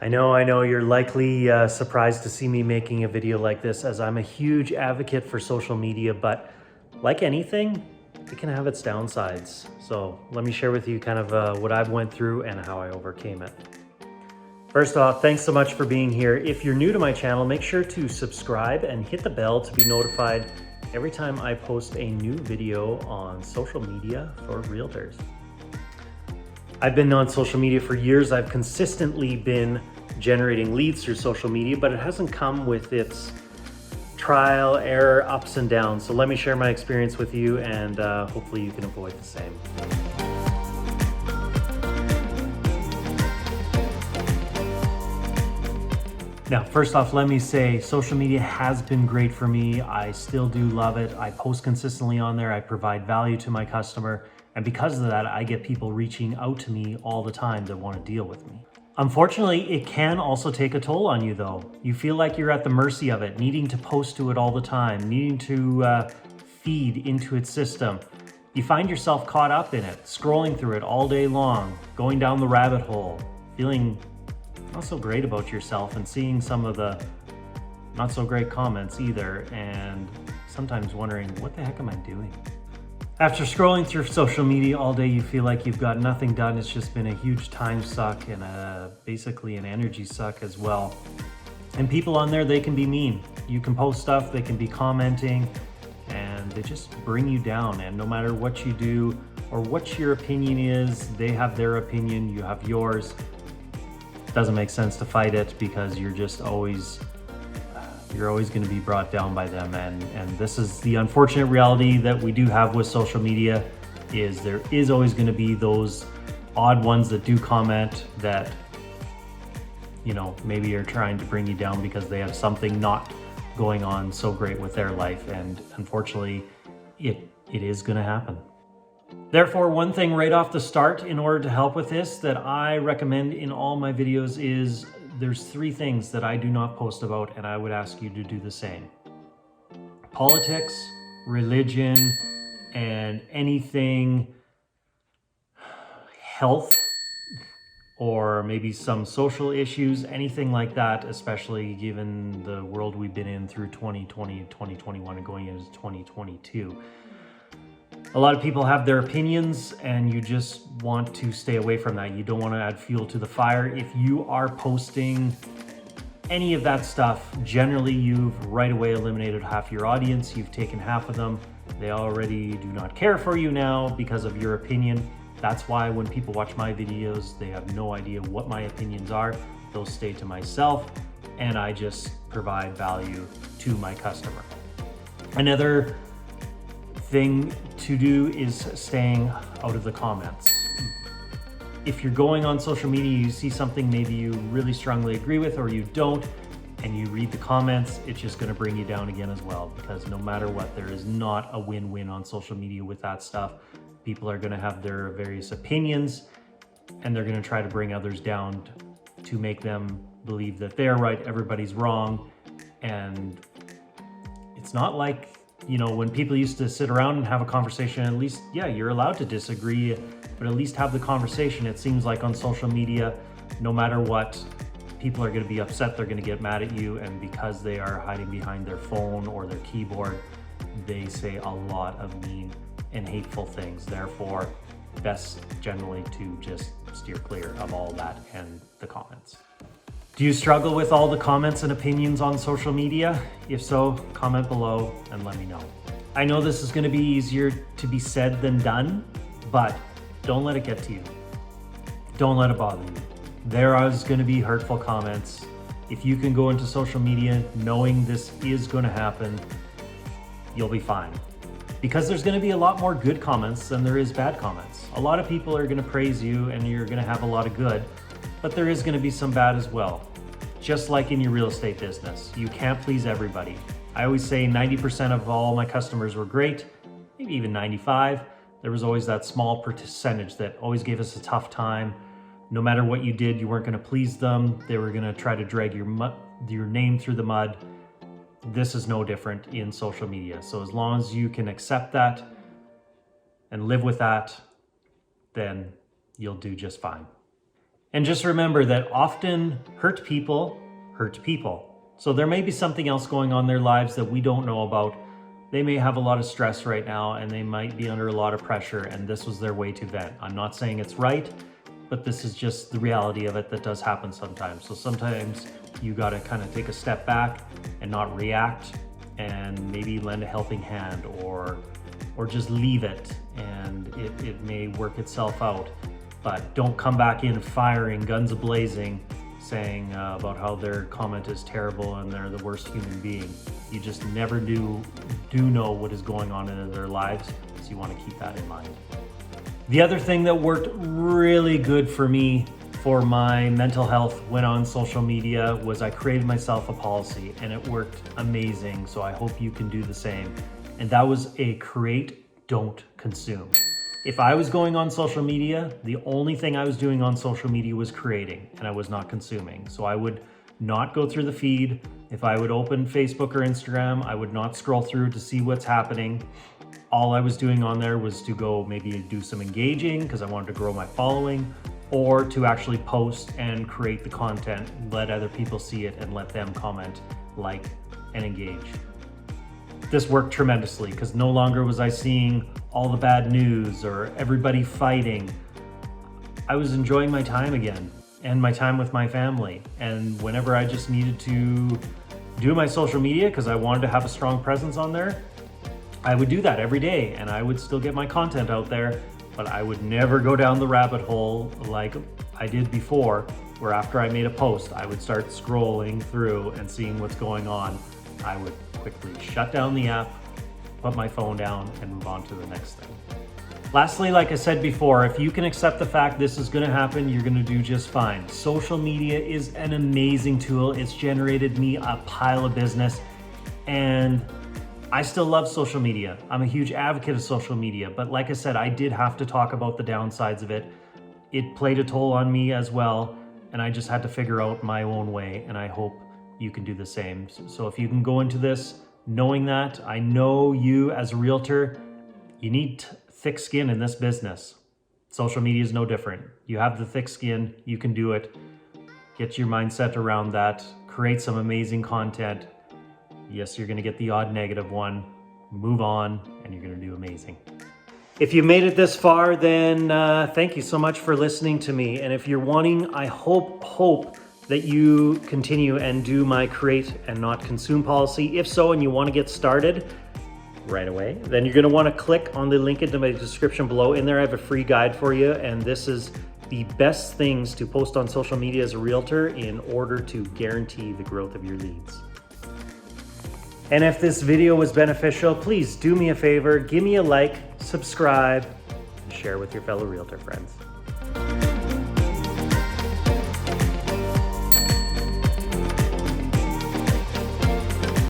I know, you're likely surprised to see me making a video like this, as I'm a huge advocate for social media, but like anything, it can have its downsides. So let me share with you kind of what I've went through and how I overcame it. First off, thanks so much for being here. If you're new to my channel, make sure to subscribe and hit the bell to be notified every time I post a new video on social media for realtors. I've been on social media for years. I've consistently been generating leads through social media, but it hasn't come with its trial, error, ups and downs. So let me share my experience with you, and hopefully you can avoid the same. Now, first off, let me say social media has been great for me. I still do love it. I post consistently on there. I provide value to my customer. And because of that, I get people reaching out to me all the time that want to deal with me. Unfortunately, it can also take a toll on you though. You feel like you're at the mercy of it, needing to post to it all the time, needing to feed into its system. You find yourself caught up in it, scrolling through it all day long, going down the rabbit hole, feeling not so great about yourself and seeing some of the not so great comments either, and sometimes wondering, what the heck am I doing? After scrolling through social media all day, you feel like you've got nothing done. It's just been a huge time suck and basically an energy suck as well. And people on there, they can be mean. You can post stuff, they can be commenting, and they just bring you down. And no matter what you do or what your opinion is, they have their opinion, you have yours. It doesn't make sense to fight it because you're always going to be brought down by them, and this is the unfortunate reality that we do have with social media, is there is always going to be those odd ones that do comment that, you know, maybe are trying to bring you down because they have something not going on so great with their life, and unfortunately it is going to happen. Therefore, one thing right off the start in order to help with this that I recommend in all my videos is there's 3 things that I do not post about, and I would ask you to do the same. Politics, religion, and anything health, or maybe some social issues, anything like that, especially given the world we've been in through 2020, 2021, and going into 2022. A lot of people have their opinions and you just want to stay away from that. You don't want to add fuel to the fire. If you are posting any of that stuff, generally you've right away eliminated half your audience. You've taken half of them. They already do not care for you now because of your opinion. That's why when people watch my videos, they have no idea what my opinions are. Those stay to myself, and I just provide value to my customer. Another thing to do is staying out of the comments. If you're going on social media, you see something maybe you really strongly agree with or you don't, and you read the comments, it's just going to bring you down again as well, because no matter what, there is not a win-win on social media with that stuff. People are going to have their various opinions, and they're going to try to bring others down to make them believe that they're right, everybody's wrong. And it's not like, you know, when people used to sit around and have a conversation, at least, yeah, you're allowed to disagree, but at least have the conversation. It seems like on social media, no matter what, people are going to be upset, they're going to get mad at you, and because they are hiding behind their phone or their keyboard, they say a lot of mean and hateful things. Therefore, best generally to just steer clear of all that and the comments. Do you struggle with all the comments and opinions on social media? If so, comment below and let me know. I know this is going to be easier to be said than done, but don't let it get to you. Don't let it bother you. There is going to be hurtful comments. If you can go into social media knowing this is going to happen, you'll be fine. Because there's going to be a lot more good comments than there is bad comments. A lot of people are going to praise you and you're going to have a lot of good, but there is going to be some bad as well. Just like in your real estate business, you can't please everybody. I always say 90% of all my customers were great, maybe even 95. There was always that small percentage that always gave us a tough time. No matter what you did, you weren't going to please them. They were going to try to drag your name through the mud. This is no different in social media. So as long as you can accept that and live with that, then you'll do just fine. And just remember that often hurt people hurt people. So there may be something else going on in their lives that we don't know about. They may have a lot of stress right now and they might be under a lot of pressure, and this was their way to vent. I'm not saying it's right, but this is just the reality of it that does happen sometimes. So sometimes you got to kind of take a step back and not react, and maybe lend a helping hand, or just leave it, and it may work itself out. But don't come back in firing, guns a-blazing, saying about how their comment is terrible and they're the worst human being. You just never do know what is going on in their lives, so you want to keep that in mind. The other thing that worked really good for me for my mental health when on social media was I created myself a policy, and it worked amazing. So I hope you can do the same. And that was a create, don't consume. If I was going on social media, the only thing I was doing on social media was creating, and I was not consuming. So I would not go through the feed. If I would open Facebook or Instagram, I would not scroll through to see what's happening. All I was doing on there was to go maybe do some engaging because I wanted to grow my following, or to actually post and create the content, let other people see it and let them comment, like, and engage. This worked tremendously because no longer was I seeing all the bad news or everybody fighting. I was enjoying my time again and my time with my family. And whenever I just needed to do my social media because I wanted to have a strong presence on there, I would do that every day, and I would still get my content out there, but I would never go down the rabbit hole like I did before, where after I made a post, I would start scrolling through and seeing what's going on. I would quickly shut down the app, put my phone down, and move on to the next thing. Lastly, like I said before, if you can accept the fact this is going to happen, you're going to do just fine. Social media is an amazing tool. It's generated me a pile of business, and I still love social media. I'm a huge advocate of social media, but like I said, I did have to talk about the downsides of it. It played a toll on me as well, and I just had to figure out my own way, and I hope you can do the same. So if you can go into this knowing that, I know you as a realtor, you need thick skin in this business. Social media is no different. You have the thick skin, you can do it. Get your mindset around that, create some amazing content. Yes, you're gonna get the odd negative one, move on, and you're gonna do amazing. If you made it this far, then thank you so much for listening to me. And if you're wanting, I hope that you continue and do my create and not consume policy. If so, and you wanna get started right away, then you're gonna wanna click on the link into my description below. In there, I have a free guide for you, and this is the best things to post on social media as a realtor in order to guarantee the growth of your leads. And if this video was beneficial, please do me a favor, give me a like, subscribe, and share with your fellow realtor friends.